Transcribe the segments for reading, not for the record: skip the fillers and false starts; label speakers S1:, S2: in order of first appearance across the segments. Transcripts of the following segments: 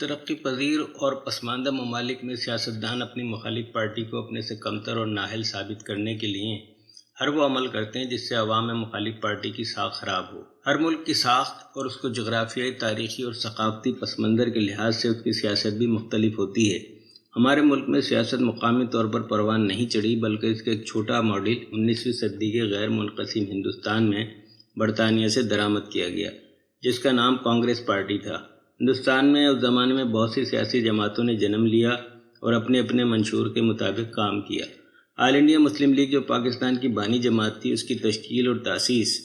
S1: ترقی پذیر اور پسماندہ ممالک میں سیاستدان اپنی مخالف پارٹی کو اپنے سے کمتر اور نااہل ثابت کرنے کے لیے ہر وہ عمل کرتے ہیں جس سے عوام میں مخالف پارٹی کی ساکھ خراب ہو۔ ہر ملک کی ساخت اور اس کو جغرافیائی، تاریخی اور ثقافتی پس منظر کے لحاظ سے اس کی سیاست بھی مختلف ہوتی ہے۔ ہمارے ملک میں سیاست مقامی طور پر پروان نہیں چڑھی، بلکہ اس کا ایک چھوٹا ماڈل 19ویں صدی کے غیر منقسم ہندوستان میں برطانیہ سے درآمد کیا گیا، جس کا نام کانگریس پارٹی تھا۔ ہندوستان میں اس زمانے میں بہت سی سیاسی جماعتوں نے جنم لیا اور اپنے اپنے منشور کے مطابق کام کیا۔ آل انڈیا مسلم لیگ جو پاکستان کی بانی جماعت تھی، اس کی تشکیل اور تاسیس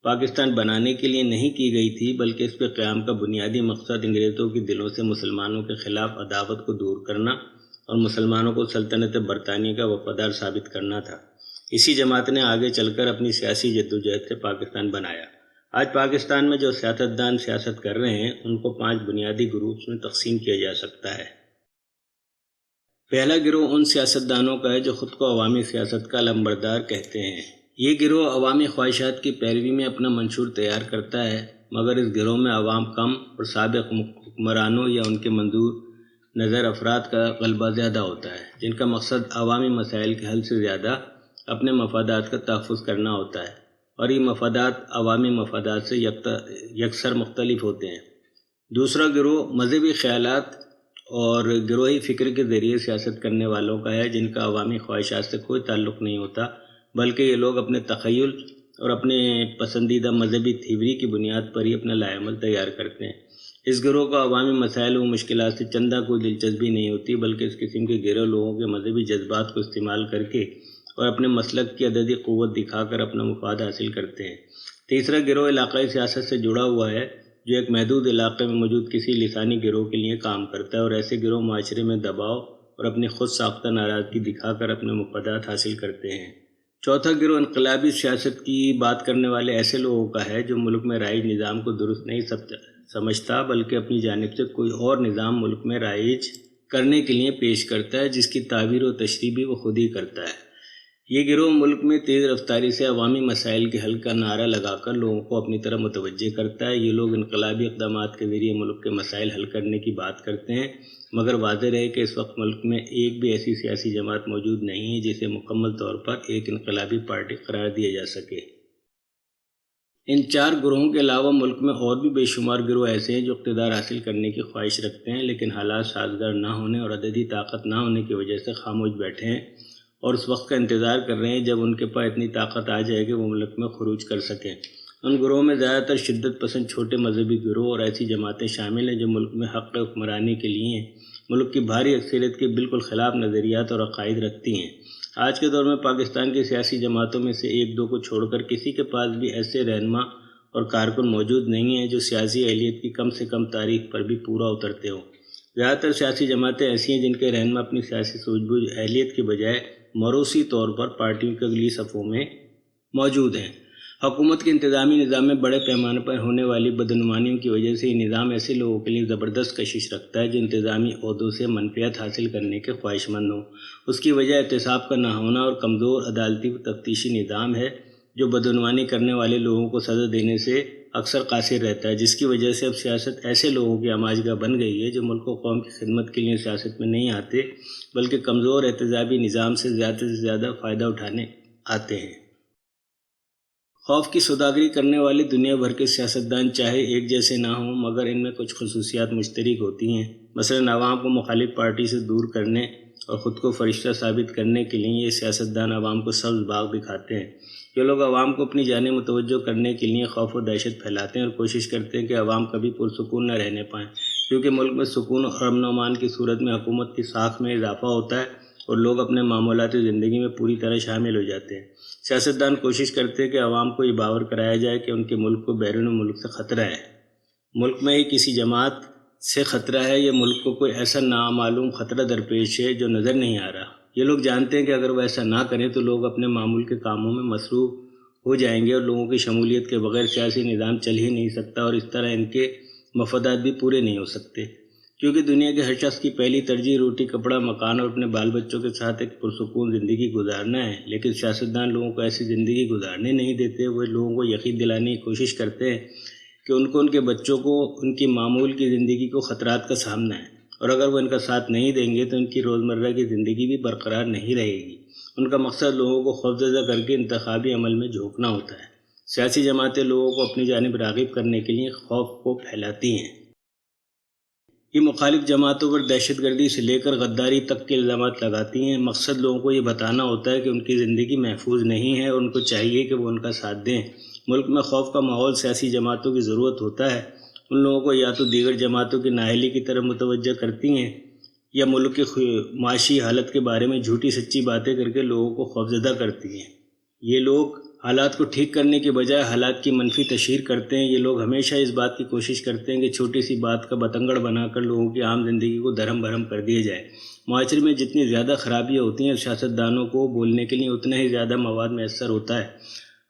S1: پاکستان بنانے کے لیے نہیں کی گئی تھی، بلکہ اس پہ قیام کا بنیادی مقصد انگریزوں کے دلوں سے مسلمانوں کے خلاف عداوت کو دور کرنا اور مسلمانوں کو سلطنت برطانیہ کا وفادار ثابت کرنا تھا۔ اسی جماعت نے آگے چل کر اپنی سیاسی جدوجہد سے پاکستان بنایا۔ آج پاکستان میں جو سیاستدان سیاست کر رہے ہیں، ان کو 5 بنیادی گروپس میں تقسیم کیا جا سکتا ہے۔ پہلا گروہ ان سیاستدانوں کا ہے جو خود کو عوامی سیاست کا علمبردار کہتے ہیں۔ یہ گروہ عوامی خواہشات کی پیروی میں اپنا منشور تیار کرتا ہے، مگر اس گروہ میں عوام کم اور سابق حکمرانوں یا ان کے منظور نظر افراد کا غلبہ زیادہ ہوتا ہے، جن کا مقصد عوامی مسائل کے حل سے زیادہ اپنے مفادات کا تحفظ کرنا ہوتا ہے، اور یہ مفادات عوامی مفادات سے یکسر مختلف ہوتے ہیں۔ دوسرا گروہ مذہبی خیالات اور گروہی فکر کے ذریعے سیاست کرنے والوں کا ہے، جن کا عوامی خواہشات سے کوئی تعلق نہیں ہوتا، بلکہ یہ لوگ اپنے تخیل اور اپنے پسندیدہ مذہبی تھیوری کی بنیاد پر ہی اپنا لائحہ عمل تیار کرتے ہیں۔ اس گروہ کو عوامی مسائل و مشکلات سے چندہ کوئی دلچسپی نہیں ہوتی، بلکہ اس قسم کے گروہ لوگوں کے مذہبی جذبات کو استعمال کر کے اور اپنے مسلک کی عددی قوت دکھا کر اپنا مفاد حاصل کرتے ہیں۔ تیسرا گروہ علاقائی سیاست سے جڑا ہوا ہے، جو ایک محدود علاقے میں موجود کسی لسانی گروہ کے لیے کام کرتا ہے، اور ایسے گروہ معاشرے میں دباؤ اور اپنی خود ساختہ ناراضگی دکھا کر اپنے مفادات حاصل کرتے ہیں۔ چوتھا گروہ انقلابی سیاست کی بات کرنے والے ایسے لوگوں کا ہے جو ملک میں رائج نظام کو درست نہیں سمجھتا، بلکہ اپنی جانب سے کوئی اور نظام ملک میں رائج کرنے کے لیے پیش کرتا ہے، جس کی تعبیر و تشریح بھی وہ خود ہی کرتا ہے۔ یہ گروہ ملک میں تیز رفتاری سے عوامی مسائل کے حل کا نعرہ لگا کر لوگوں کو اپنی طرف متوجہ کرتا ہے۔ یہ لوگ انقلابی اقدامات کے ذریعے ملک کے مسائل حل کرنے کی بات کرتے ہیں، مگر واضح رہے کہ اس وقت ملک میں ایک بھی ایسی سیاسی جماعت موجود نہیں ہے جسے مکمل طور پر ایک انقلابی پارٹی قرار دیا جا سکے۔ ان 4 گروہوں کے علاوہ ملک میں اور بھی بے شمار گروہ ایسے ہیں جو اقتدار حاصل کرنے کی خواہش رکھتے ہیں، لیکن حالات سازگار نہ ہونے اور عددی طاقت نہ ہونے کی وجہ سے خاموش بیٹھے ہیں اور اس وقت کا انتظار کر رہے ہیں جب ان کے پاس اتنی طاقت آ جائے کہ وہ ملک میں خروج کر سکیں۔ ان گروہوں میں زیادہ تر شدت پسند چھوٹے مذہبی گروہ اور ایسی جماعتیں شامل ہیں جو ملک میں حق حکمرانی کے لیے ملک کی بھاری اکثریت کے بالکل خلاف نظریات اور عقائد رکھتی ہیں۔ آج کے دور میں پاکستان کی سیاسی جماعتوں میں سے 1-2 کو چھوڑ کر کسی کے پاس بھی ایسے رہنما اور کارکن موجود نہیں ہیں جو سیاسی اہلیت کی کم سے کم تعریف پر بھی پورا اترتے ہوں۔ زیادہ تر سیاسی جماعتیں ایسی ہیں جن کے رہنما اپنی سیاسی سوجھ بوجھ اہلیت کے بجائے موروثی طور پر پارٹیوں کے اگلی صفوں میں موجود ہیں۔ حکومت کے انتظامی نظام میں بڑے پیمانے پر ہونے والی بدعنوانیوں کی وجہ سے یہ نظام ایسے لوگوں کے لیے زبردست کشش رکھتا ہے جو انتظامی عہدوں سے منفعت حاصل کرنے کے خواہش مند ہوں۔ اس کی وجہ احتساب کا نہ ہونا اور کمزور عدالتی و تفتیشی نظام ہے جو بدعنوانی کرنے والے لوگوں کو سزا دینے سے اکثر قاصر رہتا ہے، جس کی وجہ سے اب سیاست ایسے لوگوں کی آماجگاہ بن گئی ہے جو ملک و قوم کی خدمت کے لیے سیاست میں نہیں آتے، بلکہ کمزور احتسابی نظام سے زیادہ فائدہ اٹھانے آتے ہیں۔ خوف کی سوداگری کرنے والے دنیا بھر کے سیاستدان چاہے ایک جیسے نہ ہوں، مگر ان میں کچھ خصوصیات مشترک ہوتی ہیں۔ مثلاً عوام کو مخالف پارٹی سے دور کرنے اور خود کو فرشتہ ثابت کرنے کے لیے یہ سیاستدان عوام کو سبز باغ دکھاتے ہیں۔ یہ لوگ عوام کو اپنی جانب متوجہ کرنے کے لیے خوف و دہشت پھیلاتے ہیں اور کوشش کرتے ہیں کہ عوام کبھی پرسکون نہ رہنے پائیں، کیونکہ ملک میں سکون اور امن و امان کی صورت میں حکومت کی ساکھ میں اضافہ ہوتا ہے اور لوگ اپنے معمولاتی زندگی میں پوری طرح شامل ہو جاتے ہیں۔ سیاستدان کوشش کرتے ہیں کہ عوام کو یہ باور کرایا جائے کہ ان کے ملک کو بیرون ملک سے خطرہ ہے، ملک میں ہی کسی جماعت سے خطرہ ہے، یا ملک کو کوئی ایسا نامعلوم خطرہ درپیش ہے جو نظر نہیں آ رہا۔ یہ لوگ جانتے ہیں کہ اگر وہ ایسا نہ کریں تو لوگ اپنے معمول کے کاموں میں مصروف ہو جائیں گے اور لوگوں کی شمولیت کے بغیر سیاسی نظام چل ہی نہیں سکتا، اور اس طرح ان کے مفادات بھی پورے نہیں ہو سکتے، کیونکہ دنیا کے ہر شخص کی پہلی ترجیح روٹی کپڑا مکان اور اپنے بال بچوں کے ساتھ ایک پرسکون زندگی گزارنا ہے۔ لیکن سیاستدان لوگوں کو ایسی زندگی گزارنے نہیں دیتے، وہ لوگوں کو یقین دلانے کی کوشش کرتے ہیں کہ ان کو ان کے بچوں کو ان کی معمول کی زندگی کو خطرات کا سامنا ہے، اور اگر وہ ان کا ساتھ نہیں دیں گے تو ان کی روزمرہ کی زندگی بھی برقرار نہیں رہے گی۔ ان کا مقصد لوگوں کو خوفزدہ کر کے انتخابی عمل میں جھونکنا ہوتا ہے۔ سیاسی جماعتیں لوگوں کو اپنی جانب راغب کرنے کے لیے خوف کو پھیلاتی ہیں۔ یہ مخالف جماعتوں پر دہشت گردی سے لے کر غداری تک کے الزامات لگاتی ہیں۔ مقصد لوگوں کو یہ بتانا ہوتا ہے کہ ان کی زندگی محفوظ نہیں ہے اور ان کو چاہیے کہ وہ ان کا ساتھ دیں۔ ملک میں خوف کا ماحول سیاسی جماعتوں کی ضرورت ہوتا ہے۔ ان لوگوں کو یا تو دیگر جماعتوں کی نااہلی کی طرف متوجہ کرتی ہیں یا ملک کی معاشی حالت کے بارے میں جھوٹی سچی باتیں کر کے لوگوں کو خوفزدہ کرتی ہیں۔ یہ لوگ حالات کو ٹھیک کرنے کے بجائے حالات کی منفی تشہیر کرتے ہیں۔ یہ لوگ ہمیشہ اس بات کی کوشش کرتے ہیں کہ چھوٹی سی بات کا بتنگڑ بنا کر لوگوں کی عام زندگی کو دھرم بھرم کر دیا جائے۔ معاشرے میں جتنی زیادہ خرابیاں ہوتی ہیں، سیاستدانوں کو بولنے کے لیے اتنا ہی زیادہ مواد میسر ہوتا ہے۔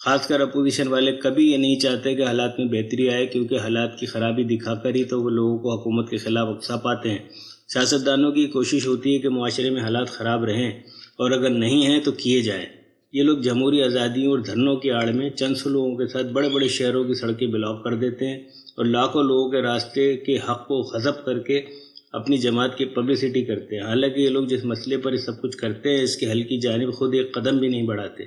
S1: خاص کر اپوزیشن والے کبھی یہ نہیں چاہتے کہ حالات میں بہتری آئے، کیونکہ حالات کی خرابی دکھا کر ہی تو وہ لوگوں کو حکومت کے خلاف اکسا پاتے ہیں۔ سیاستدانوں کی کوشش ہوتی ہے کہ معاشرے میں حالات خراب رہیں، اور اگر نہیں ہیں تو کیے جائیں۔ یہ لوگ جمہوری آزادیوں اور دھرنوں کی آڑ میں چند سو لوگوں کے ساتھ بڑے بڑے شہروں کی سڑکیں بلاک کر دیتے ہیں اور لاکھوں لوگوں کے راستے کے حق کو غصب کر کے اپنی جماعت کی پبلسٹی کرتے ہیں۔ حالانکہ یہ لوگ جس مسئلے پر یہ سب کچھ کرتے ہیں، اس کے حل کی جانب خود ایک قدم بھی نہیں بڑھاتے۔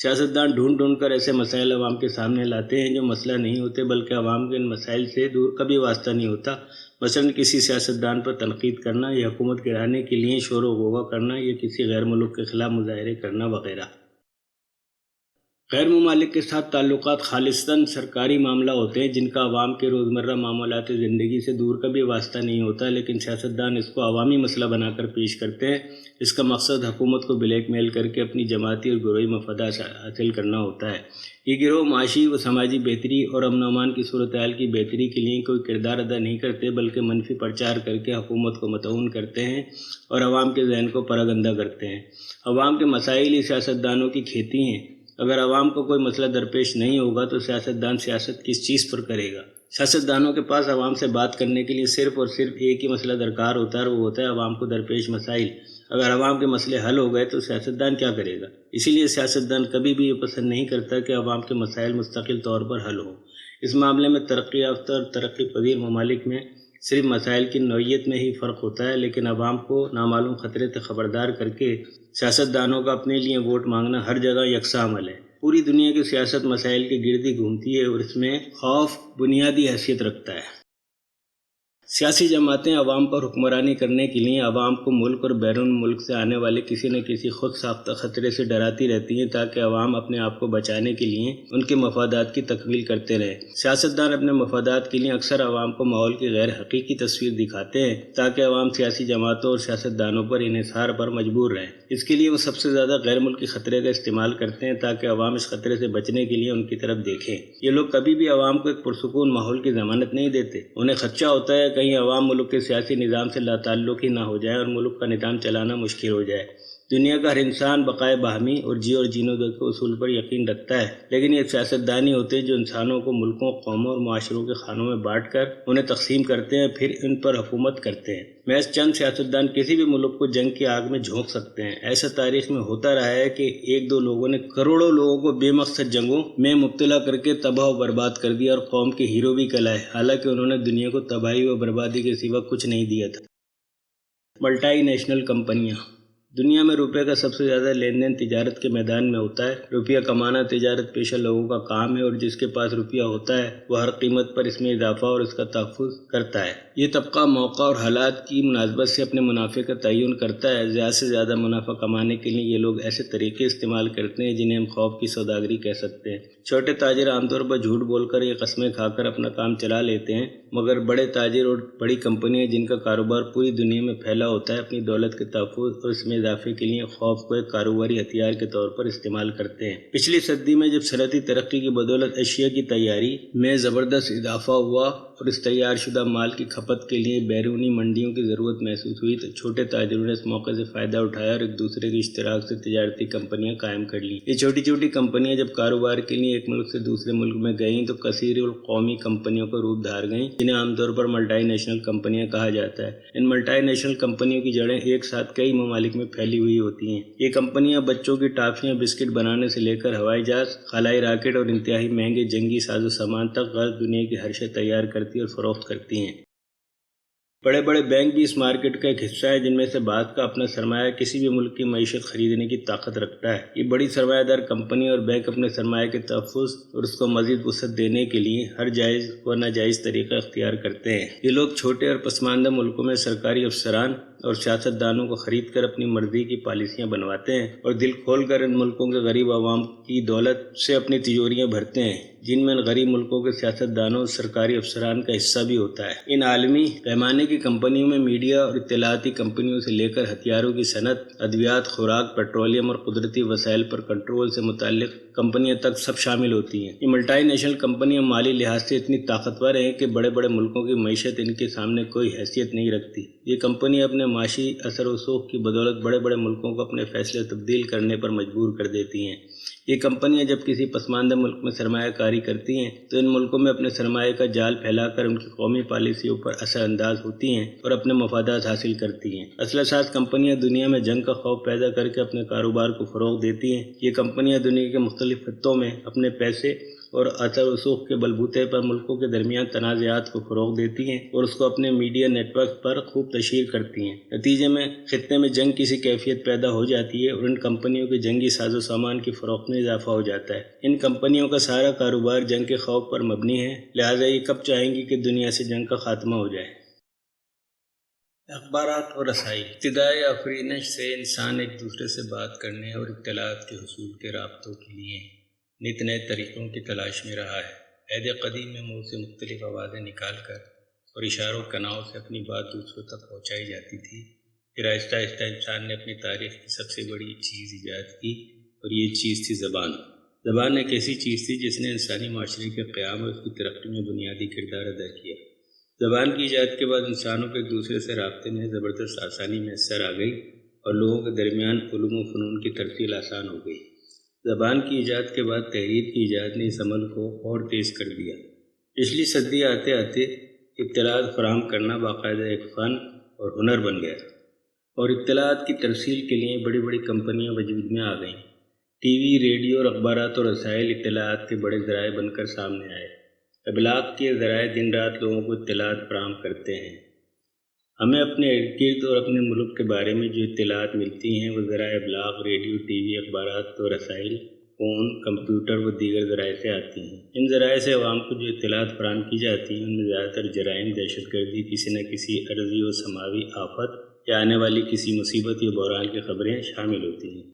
S1: سیاستدان ڈھونڈ ڈھونڈ کر ایسے مسائل عوام کے سامنے لاتے ہیں جو مسئلہ نہیں ہوتے، بلکہ عوام کے ان مسائل سے دور کبھی واسطہ نہیں ہوتا۔ مثلاً کسی سیاستدان پر تنقید کرنا، یا حکومت گرانے کے لیے شور و غوغا کرنا، یا کسی غیر ملک کے خلاف مظاہرے کرنا وغیرہ۔ غیر ممالک کے ساتھ تعلقات خالصتاً سرکاری معاملہ ہوتے ہیں جن کا عوام کے روزمرہ معاملات زندگی سے دور کبھی واسطہ نہیں ہوتا، لیکن سیاستدان اس کو عوامی مسئلہ بنا کر پیش کرتے ہیں۔ اس کا مقصد حکومت کو بلیک میل کر کے اپنی جماعتی اور گروہی مفادات حاصل کرنا ہوتا ہے۔ یہ گروہ معاشی و سماجی بہتری اور امن و امان کی صورتحال کی بہتری کے لیے کوئی کردار ادا نہیں کرتے، بلکہ منفی پرچار کر کے حکومت کو مطعون کرتے ہیں اور عوام کے ذہن کو پراگندہ کرتے ہیں۔ عوام کے مسائل ہی سیاستدانوں کی کھیتی ہیں۔ اگر عوام کو کوئی مسئلہ درپیش نہیں ہوگا تو سیاستدان سیاست کس چیز پر کرے گا؟ سیاستدانوں کے پاس عوام سے بات کرنے کے لیے صرف اور صرف ایک ہی مسئلہ درکار ہوتا ہے، اور وہ ہوتا ہے عوام کو درپیش مسائل۔ اگر عوام کے مسئلے حل ہو گئے تو سیاستدان کیا کرے گا؟ اسی لیے سیاستدان کبھی بھی یہ پسند نہیں کرتا کہ عوام کے مسائل مستقل طور پر حل ہوں۔ اس معاملے میں ترقی یافتہ اور ترقی پذیر ممالک میں صرف مسائل کی نوعیت میں ہی فرق ہوتا ہے، لیکن عوام کو نامعلوم خطرے سے خبردار کر کے سیاستدانوں کا اپنے لیے ووٹ مانگنا ہر جگہ یکساں عمل ہے۔ پوری دنیا کی سیاست مسائل کے گرد ہی گھومتی ہے، اور اس میں خوف بنیادی حیثیت رکھتا ہے۔ سیاسی جماعتیں عوام پر حکمرانی کرنے کے لیے عوام کو ملک اور بیرون ملک سے آنے والے کسی نہ کسی خود ساختہ خطرے سے ڈراتی رہتی ہیں، تاکہ عوام اپنے آپ کو بچانے کے لیے ان کے مفادات کی تکمیل کرتے رہیں۔ سیاستدان اپنے مفادات کے لیے اکثر عوام کو ماحول کی غیر حقیقی تصویر دکھاتے ہیں، تاکہ عوام سیاسی جماعتوں اور سیاستدانوں پر انحصار پر مجبور رہیں۔ اس کے لیے وہ سب سے زیادہ غیر ملکی خطرے کا استعمال کرتے ہیں، تاکہ عوام اس خطرے سے بچنے کے لیے ان کی طرف دیکھیں۔ یہ لوگ کبھی بھی عوام کو ایک پرسکون ماحول کی ضمانت نہیں دیتے۔ انہیں خدشہ ہوتا ہے کہیں عوام ملک کے سیاسی نظام سے لا تعلق ہی نہ ہو جائے اور ملک کا نظام چلانا مشکل ہو جائے۔ دنیا کا ہر انسان بقائے باہمی اور جیو اور جینو دو کے اصول پر یقین رکھتا ہے، لیکن یہ سیاستدان ہی ہوتے ہیں جو انسانوں کو ملکوں، قوموں اور معاشروں کے خانوں میں بانٹ کر انہیں تقسیم کرتے ہیں، پھر ان پر حکومت کرتے ہیں۔ محض چند سیاستدان کسی بھی ملک کو جنگ کی آگ میں جھونک سکتے ہیں۔ ایسا تاریخ میں ہوتا رہا ہے کہ ایک دو لوگوں نے کروڑوں لوگوں کو بے مقصد جنگوں میں مبتلا کر کے تباہ و برباد کر دیا اور قوم کے ہیرو بھی کہلائے، حالانکہ انہوں نے دنیا کو تباہی و بربادی کے سوا کچھ نہیں دیا تھا۔ ملٹی نیشنل کمپنیاں۔ دنیا میں روپے کا سب سے زیادہ لین دین تجارت کے میدان میں ہوتا ہے۔ روپیہ کمانا تجارت پیشہ لوگوں کا کام ہے، اور جس کے پاس روپیہ ہوتا ہے وہ ہر قیمت پر اس میں اضافہ اور اس کا تحفظ کرتا ہے۔ یہ طبقہ موقع اور حالات کی مناسبت سے اپنے منافع کا تعین کرتا ہے۔ زیادہ سے زیادہ منافع کمانے کے لیے یہ لوگ ایسے طریقے استعمال کرتے ہیں جنہیں ہم خوف کی سوداگری کہہ سکتے ہیں۔ چھوٹے تاجر عام طور پر جھوٹ بول کر یا قسمیں کھا کر اپنا کام چلا لیتے ہیں، مگر بڑے تاجر اور بڑی کمپنیاں جن کا کاروبار پوری دنیا میں پھیلا ہوتا ہے، اپنی دولت کے تحفظ اور اس میں اضافے کے لیے خوف کو ایک کاروباری ہتھیار کے طور پر استعمال کرتے ہیں۔ پچھلی صدی میں جب صنعتی ترقی کی بدولت اشیاء کی تیاری میں زبردست اضافہ ہوا اور اس تیار شدہ مال کی کھپت کے لیے بیرونی منڈیوں کی ضرورت محسوس ہوئی، تو چھوٹے تاجروں نے اس موقع سے فائدہ اٹھایا اور ایک دوسرے کے اشتراک سے تجارتی کمپنیاں قائم کر لیں۔ یہ چھوٹی چھوٹی کمپنیاں جب کاروبار کے لیے ایک ملک سے دوسرے ملک میں گئیں تو کثیر القومی کمپنیوں کا روپ دھار گئیں، جنہیں عام طور پر ملٹی نیشنل کمپنیاں کہا جاتا ہے۔ ان ملٹی نیشنل کمپنیوں کی جڑیں ایک ساتھ کئی ممالک میں پھیلی ہوئی ہوتی ہیں۔ یہ کمپنیاں بچوں کی ٹافیاں، بسکٹ بنانے سے لے کر ہوائی جہاز، خلائی راکٹ اور انتہائی مہنگے جنگی ساز و سامان تک غرب دنیا کی ہر شے تیار کرتی اور فروخت کرتی ہیں۔ بڑے بڑے بینک بھی اس مارکیٹ کا ایک حصہ ہے، جن میں سے بعض کا اپنا سرمایہ کسی بھی ملک کی معیشت خریدنے کی طاقت رکھتا ہے۔ یہ بڑی سرمایہ دار کمپنی اور بینک اپنے سرمایہ کے تحفظ اور اس کو مزید وسعت دینے کے لیے ہر جائز و ناجائز طریقہ اختیار کرتے ہیں۔ یہ لوگ چھوٹے اور پسماندہ ملکوں میں سرکاری افسران اور سیاست دانوں کو خرید کر اپنی مرضی کی پالیسیاں بنواتے ہیں اور دل کھول کر ان ملکوں کے غریب عوام کی دولت سے اپنی تجوریاں بھرتے ہیں، جن میں ان غریب ملکوں کے سیاست دانوں اور سرکاری افسران کا حصہ بھی ہوتا ہے۔ ان عالمی پیمانے کی کمپنیوں میں میڈیا اور اطلاعاتی کمپنیوں سے لے کر ہتھیاروں کی صنعت، ادویات، خوراک، پیٹرولیم اور قدرتی وسائل پر کنٹرول سے متعلق کمپنیاں تک سب شامل ہوتی ہیں۔ یہ ملٹی نیشنل کمپنیاں مالی لحاظ سے اتنی طاقتور ہیں کہ بڑے بڑے ملکوں کی معیشت ان کے سامنے کوئی حیثیت نہیں رکھتی۔ یہ کمپنیاں اپنے معاشی اثر و رسوخ کی بدولت بڑے بڑے ملکوں کو اپنے فیصلے تبدیل کرنے پر مجبور کر دیتی ہیں۔ یہ کمپنیاں جب کسی پسماندہ ملک میں سرمایہ کاری کرتی ہیں تو ان ملکوں میں اپنے سرمایہ کا جال پھیلا کر ان کی قومی پالیسیوں پر اثر انداز ہوتی ہیں اور اپنے مفادات حاصل کرتی ہیں۔ اسلحہ ساز کمپنیاں دنیا میں جنگ کا خوف پیدا کر کے اپنے کاروبار کو فروغ دیتی ہیں۔ یہ کمپنیاں دنیا کے مختلف خطوں میں اپنے پیسے اور اثر و رسوخ کے بلبوتے پر ملکوں کے درمیان تنازعات کو فروغ دیتی ہیں اور اس کو اپنے میڈیا نیٹ ورک پر خوب تشہیر کرتی ہیں۔ نتیجے میں خطے میں جنگ کی سی کیفیت پیدا ہو جاتی ہے اور ان کمپنیوں کے جنگی ساز و سامان کی فروخت میں اضافہ ہو جاتا ہے۔ ان کمپنیوں کا سارا کاروبار جنگ کے خوف پر مبنی ہے، لہٰذا یہ کب چاہیں گی کہ دنیا سے جنگ کا خاتمہ ہو جائے۔ اخبارات اور رسائی۔ ابتدائی آفرینش سے انسان ایک دوسرے سے بات کرنے اور اطلاعات کے حصول کے رابطوں کے لیے نت نئے طریقوں کی تلاش میں رہا ہے۔ عہد قدیم میں منہ سے مختلف آوازیں نکال کر اور اشاروں کناؤں سے اپنی بات دوسروں تک پہنچائی جاتی تھی۔ پھر آہستہ آہستہ انسان نے اپنی تاریخ کی سب سے بڑی چیز ایجاد کی اور یہ چیز تھی زبان۔ زبان ایک ایسی چیز تھی جس نے انسانی معاشرے کے قیام اور اس کی ترقی میں بنیادی کردار ادا کیا۔ زبان کی ایجاد کے بعد انسانوں کے ایک دوسرے سے رابطے میں زبردست آسانی میسر آ گئی اور لوگوں کے درمیان علوم و فنون کی ترسیل آسان ہو گئی۔ زبان کی ایجاد کے بعد تحریر کی ایجاد نے اس عمل کو اور تیز کر دیا۔ پچھلی صدی آتے آتے اطلاعات فراہم کرنا باقاعدہ ایک فن اور ہنر بن گیا اور اطلاعات کی ترسیل کے لیے بڑی بڑی کمپنیاں وجود میں آ گئیں۔ ٹی وی، ریڈیو اور اخبارات اور رسائل اطلاعات کے بڑے ذرائع بن کر سامنے آئے۔ ابلاغ کے ذرائع دن رات لوگوں کو اطلاعات فراہم کرتے ہیں۔ ہمیں اپنے ارد گرد اور اپنے ملک کے بارے میں جو اطلاعات ملتی ہیں وہ ذرائع ابلاغ، ریڈیو، ٹی وی، اخبارات و رسائل، فون، کمپیوٹر و دیگر ذرائع سے آتی ہیں۔ ان ذرائع سے عوام کو جو اطلاعات فراہم کی جاتی ہیں ان میں زیادہ تر جرائم، دہشت گردی، کسی نہ کسی ارضی و سماوی آفت یا آنے والی کسی مصیبت یا بحران کی خبریں شامل ہوتی ہیں۔